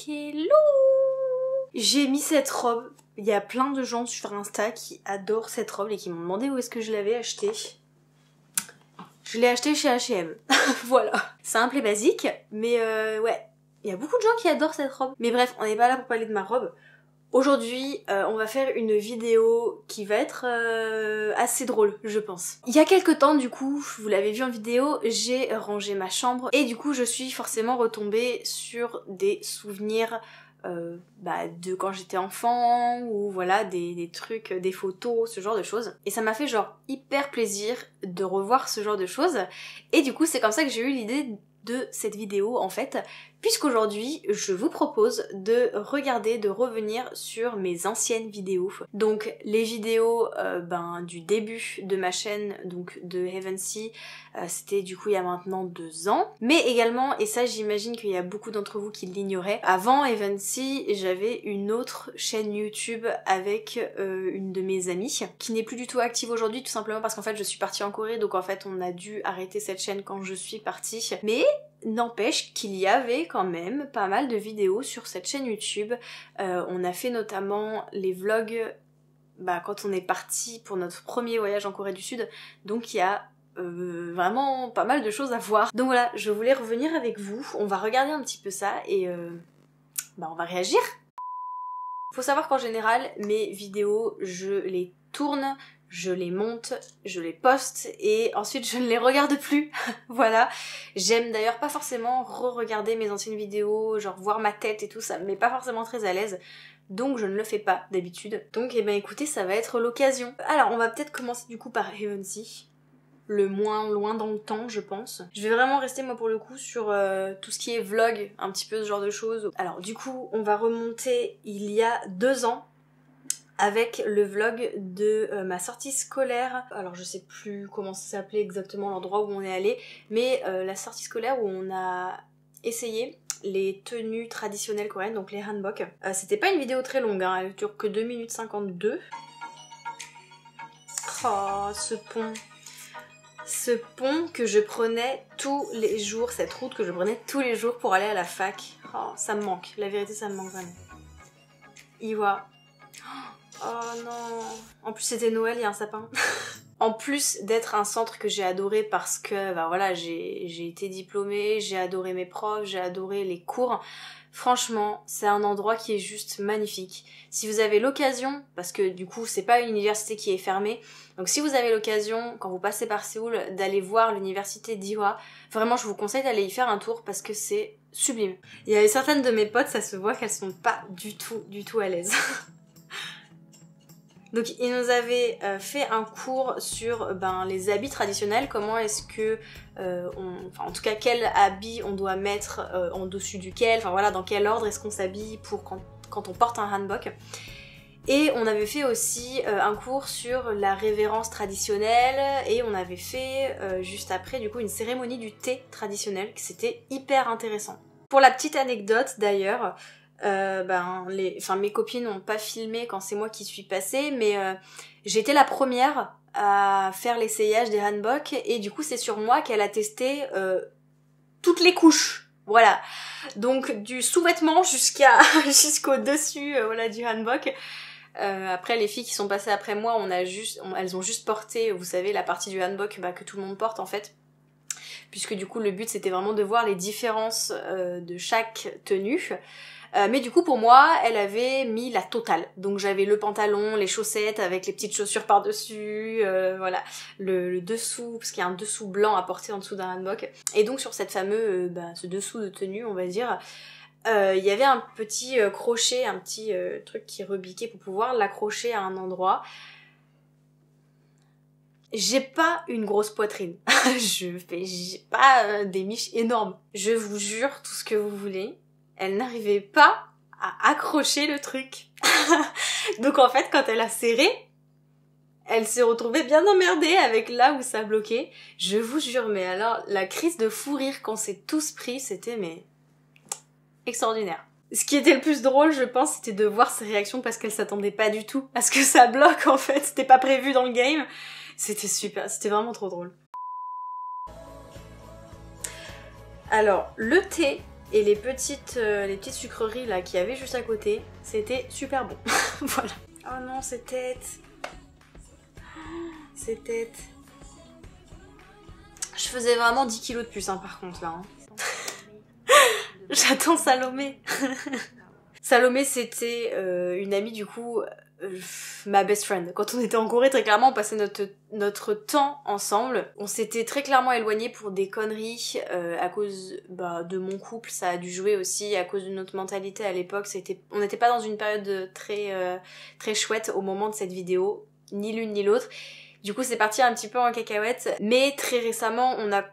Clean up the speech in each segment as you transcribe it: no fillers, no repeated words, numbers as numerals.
Hello! J'ai mis cette robe. Il y a plein de gens sur Insta qui adorent cette robe et qui m'ont demandé où est-ce que je l'avais achetée. Je l'ai achetée chez H&M. Voilà. Simple et basique, mais ouais. Il y a beaucoup de gens qui adorent cette robe. Mais bref, on n'est pas là pour parler de ma robe. Aujourd'hui, on va faire une vidéo qui va être assez drôle, je pense. Il y a quelques temps, du coup, vous l'avez vu en vidéo, j'ai rangé ma chambre et du coup, je suis forcément retombée sur des souvenirs de quand j'étais enfant ou voilà, des trucs, des photos, ce genre de choses. Et ça m'a fait genre hyper plaisir de revoir ce genre de choses. Et du coup, c'est comme ça que j'ai eu l'idée de cette vidéo en fait, puisqu'aujourd'hui je vous propose de regarder, de revenir sur mes anciennes vidéos. Donc les vidéos du début de ma chaîne, donc de Heavensea, c'était du coup il y a maintenant 2 ans. Mais également, et ça j'imagine qu'il y a beaucoup d'entre vous qui l'ignoraient, avant Heavensea j'avais une autre chaîne YouTube avec une de mes amies, qui n'est plus du tout active aujourd'hui, tout simplement parce qu'en fait je suis partie en Corée, donc en fait on a dû arrêter cette chaîne quand je suis partie. Mais n'empêche qu'il y avait quand même pas mal de vidéos sur cette chaîne YouTube. On a fait notamment les vlogs quand on est parti pour notre premier voyage en Corée du Sud, donc il y a vraiment pas mal de choses à voir. Donc voilà, je voulais revenir avec vous, on va regarder un petit peu ça et on va réagir. Faut savoir qu'en général, mes vidéos, je les tourne, je les monte, je les poste et ensuite je ne les regarde plus. Voilà. J'aime d'ailleurs pas forcément re-regarder mes anciennes vidéos, genre voir ma tête et tout, ça me met pas forcément très à l'aise. Donc je ne le fais pas d'habitude. Donc écoutez, ça va être l'occasion. Alors on va peut-être commencer du coup par Heavensea. Le moins loin dans le temps, je pense. Je vais vraiment rester moi pour le coup sur tout ce qui est vlog, un petit peu ce genre de choses. Alors du coup, on va remonter il y a 2 ans avec le vlog de ma sortie scolaire. Alors je sais plus comment ça s'appelait exactement l'endroit où on est allé, mais la sortie scolaire où on a essayé les tenues traditionnelles coréennes, donc les hanbok. C'était pas une vidéo très longue, hein, elle dure que 2 minutes 52. Oh, ce pont. Ce pont que je prenais tous les jours, cette route que je prenais tous les jours pour aller à la fac. Oh, ça me manque, la vérité ça me manque vraiment. Iwa. Oh non. En plus c'était Noël, il y a un sapin. En plus d'être un centre que j'ai adoré parce que voilà, j'ai été diplômée, j'ai adoré mes profs, j'ai adoré les cours. Franchement, c'est un endroit qui est juste magnifique. Si vous avez l'occasion, parce que du coup c'est pas une université qui est fermée, donc si vous avez l'occasion, quand vous passez par Séoul, d'aller voir l'université d'Iwa, vraiment je vous conseille d'aller y faire un tour parce que c'est sublime. Il y a certaines de mes potes, ça se voit qu'elles sont pas du tout à l'aise. Donc il nous avait fait un cours sur les habits traditionnels, comment est-ce que, en tout cas quel habit on doit mettre en dessus duquel, enfin voilà, dans quel ordre est-ce qu'on s'habille pour quand on porte un hanbok. Et on avait fait aussi un cours sur la révérence traditionnelle et on avait fait juste après du coup une cérémonie du thé traditionnel, qui c'était hyper intéressant. Pour la petite anecdote d'ailleurs, mes copines n'ont pas filmé quand c'est moi qui suis passée, mais j'étais la première à faire l'essayage des hanbok et du coup c'est sur moi qu'elle a testé toutes les couches. Voilà, donc du sous-vêtement jusqu'au dessus du hanbok. Après les filles qui sont passées après moi, elles ont juste porté, vous savez, la partie du hanbok que tout le monde porte en fait. Puisque du coup le but c'était vraiment de voir les différences de chaque tenue. Mais du coup pour moi elle avait mis la totale, donc j'avais le pantalon, les chaussettes avec les petites chaussures par dessus, voilà, le dessous, parce qu'il y a un dessous blanc à porter en dessous d'un hanbok, et donc sur cette fameuse ce dessous de tenue on va dire, il y avait un petit crochet, un petit truc qui rebiquait pour pouvoir l'accrocher à un endroit. J'ai pas une grosse poitrine, j'ai pas des miches énormes, je vous jure tout ce que vous voulez, elle n'arrivait pas à accrocher le truc. Donc en fait, quand elle a serré, elle s'est retrouvée bien emmerdée avec là où ça bloquait. Je vous jure, mais alors, la crise de fou rire qu'on s'est tous pris, c'était extraordinaire. Ce qui était le plus drôle, je pense, c'était de voir ses réactions parce qu'elle s'attendait pas du tout à ce que ça bloque en fait. C'était pas prévu dans le game. C'était super, c'était vraiment trop drôle. Alors, le thé, Et les petites sucreries là qu'il y avait juste à côté, c'était super bon. Voilà. Oh non, ces têtes. Ces têtes. Je faisais vraiment 10 kilos de plus hein, par contre là. Hein. J'attends Salomé. Salomé c'était une amie du coup, ma best friend. Quand on était en Corée, très clairement on passait notre temps ensemble. On s'était très clairement éloignés pour des conneries à cause de mon couple. Ça a dû jouer aussi à cause de notre mentalité à l'époque. On n'était pas dans une période très chouette au moment de cette vidéo, ni l'une ni l'autre. Du coup c'est parti un petit peu en cacahuète. Mais très récemment on a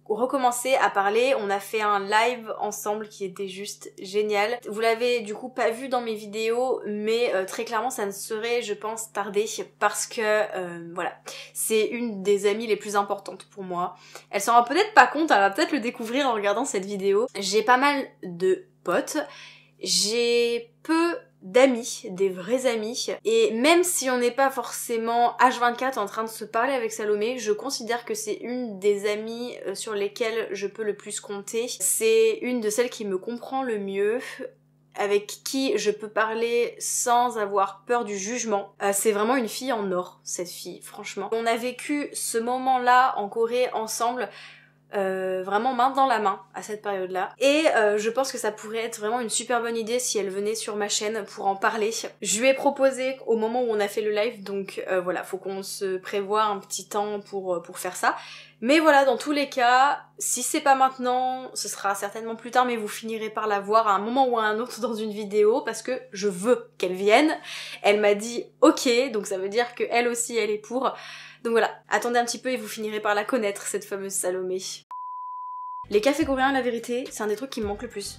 recommencer à parler, on a fait un live ensemble qui était juste génial. Vous l'avez du coup pas vu dans mes vidéos, mais très clairement ça ne serait je pense tardé parce que voilà, c'est une des amies les plus importantes pour moi. Elle s'en rend peut-être pas compte, elle va peut-être le découvrir en regardant cette vidéo. J'ai pas mal de potes, j'ai peu d'amis, des vrais amis, et même si on n'est pas forcément H24 en train de se parler avec Salomé, je considère que c'est une des amies sur lesquelles je peux le plus compter. C'est une de celles qui me comprend le mieux, avec qui je peux parler sans avoir peur du jugement. C'est vraiment une fille en or, cette fille, franchement. On a vécu ce moment-là en Corée ensemble, vraiment main dans la main à cette période-là. Et je pense que ça pourrait être vraiment une super bonne idée si elle venait sur ma chaîne pour en parler. Je lui ai proposé au moment où on a fait le live, donc voilà, faut qu'on se prévoie un petit temps pour faire ça. Mais voilà, dans tous les cas, si c'est pas maintenant, ce sera certainement plus tard, mais vous finirez par la voir à un moment ou à un autre dans une vidéo, parce que je veux qu'elle vienne. Elle m'a dit ok, donc ça veut dire que elle aussi elle est pour. Donc voilà, attendez un petit peu et vous finirez par la connaître, cette fameuse Salomé. Les cafés coréens, la vérité, c'est un des trucs qui me manque le plus.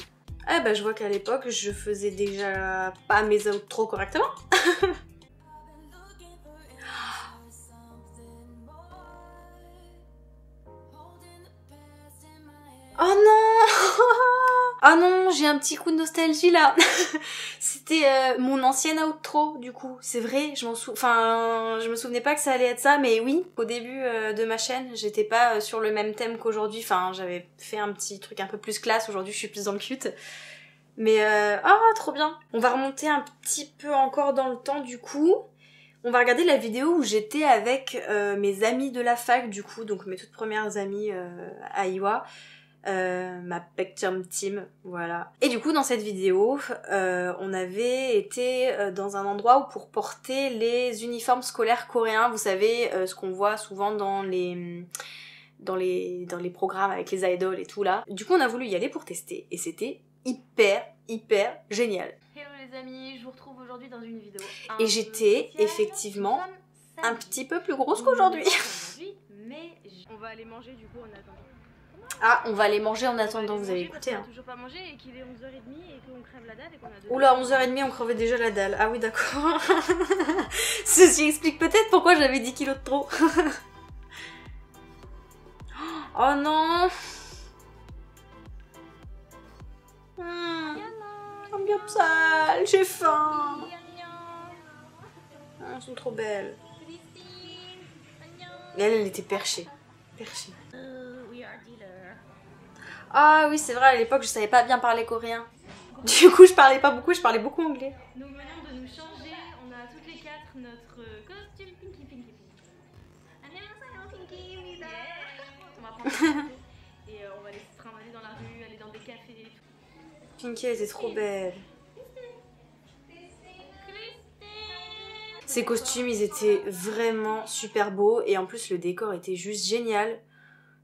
Ah bah je vois qu'à l'époque, je faisais déjà pas mes outros correctement. Oh non. Ah non, j'ai un petit coup de nostalgie là. C'était mon ancienne outro du coup. C'est vrai, je me souvenais pas que ça allait être ça, mais oui, au début de ma chaîne, j'étais pas sur le même thème qu'aujourd'hui. Enfin, j'avais fait un petit truc un peu plus classe. Aujourd'hui, je suis plus dans le cute. Mais trop bien. On va remonter un petit peu encore dans le temps du coup. On va regarder la vidéo où j'étais avec mes amis de la fac du coup, donc mes toutes premières amies à Iowa. Ma Pectum Team, voilà. Et du coup dans cette vidéo, on avait été dans un endroit où pour porter les uniformes scolaires coréens, vous savez, ce qu'on voit souvent dans les programmes avec les idoles et tout là. Du coup on a voulu y aller pour tester et c'était hyper génial. Hello les amis, je vous retrouve aujourd'hui dans une vidéo. Et j'étais effectivement un petit peu plus grosse qu'aujourd'hui. Mais on va aller manger du coup en attendant. Ah, on va aller manger en attendant, vous avez écouté. On a toujours pas mangé et qu'il est 11h30 et qu'on crève la dalle et qu'on a deux. Oula, 11h30, on crevait déjà la dalle. Ah oui, d'accord. Ceci explique peut-être pourquoi j'avais 10 kilos de trop. Oh non. Bien sale, j'ai faim. Oh, elles sont trop belles. Et elle était perchée. Perchée. Ah oui, c'est vrai, à l'époque, je savais pas bien parler coréen. Du coup, je parlais pas beaucoup, je parlais beaucoup anglais. Nous venons de nous changer, on a toutes les quatre notre costume Pinky Pinky Pinky. On va prendre et on va aller se trimballer dans la rue, aller dans des cafés et tout. Pinky, elle était trop belle. Ces costumes, ils étaient vraiment super beaux et en plus, le décor était juste génial.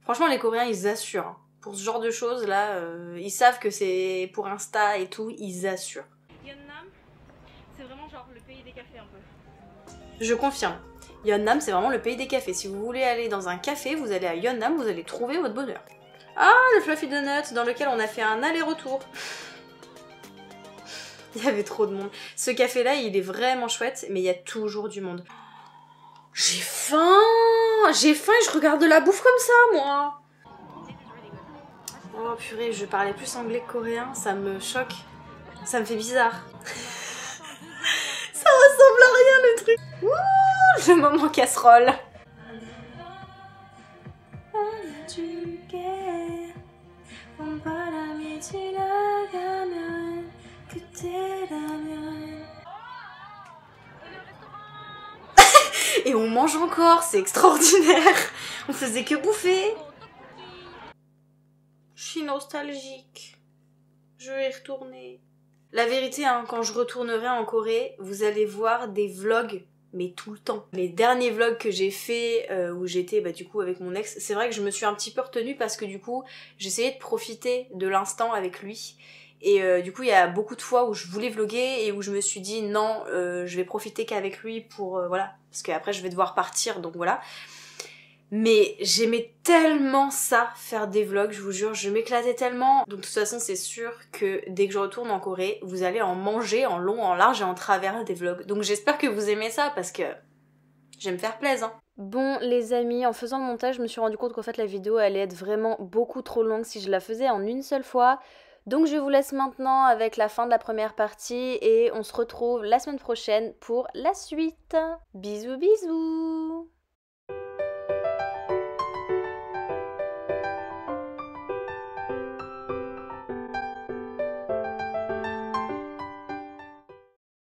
Franchement, les Coréens, ils assurent. Pour ce genre de choses là, ils savent que c'est pour Insta et tout, ils assurent. Yeonnam, c'est vraiment genre le pays des cafés un peu. Je confirme. Yeonnam, c'est vraiment le pays des cafés. Si vous voulez aller dans un café, vous allez à Yeonnam, vous allez trouver votre bonheur. Ah, le Fluffy Donut, dans lequel on a fait un aller-retour. Il y avait trop de monde. Ce café-là, il est vraiment chouette, mais il y a toujours du monde. J'ai faim. J'ai faim et je regarde de la bouffe comme ça, moi. Oh purée, je parlais plus anglais que coréen, ça me choque. Ça me fait bizarre. Ça ressemble à rien le truc. Ouh, le moment casserole. 지나가면 그때라면. Et on mange encore, c'est extraordinaire. On faisait que bouffer. Je suis nostalgique. Je vais y retourner. La vérité, hein, quand je retournerai en Corée, vous allez voir des vlogs, mais tout le temps. Les derniers vlogs que j'ai fait, où j'étais du coup avec mon ex, c'est vrai que je me suis un petit peu retenue parce que du coup, j'essayais de profiter de l'instant avec lui. Et du coup, il y a beaucoup de fois où je voulais vlogger et où je me suis dit non, je vais profiter qu'avec lui pour... voilà, parce qu'après je vais devoir partir, donc voilà. Mais j'aimais tellement ça, faire des vlogs, je vous jure, je m'éclatais tellement. Donc de toute façon, c'est sûr que dès que je retourne en Corée, vous allez en manger en long, en large et en travers des vlogs. Donc j'espère que vous aimez ça parce que j'aime faire plaisir. Bon les amis, en faisant le montage, je me suis rendu compte qu'en fait la vidéo allait être vraiment beaucoup trop longue si je la faisais en une seule fois. Donc je vous laisse maintenant avec la fin de la première partie et on se retrouve la semaine prochaine pour la suite. Bisous bisous.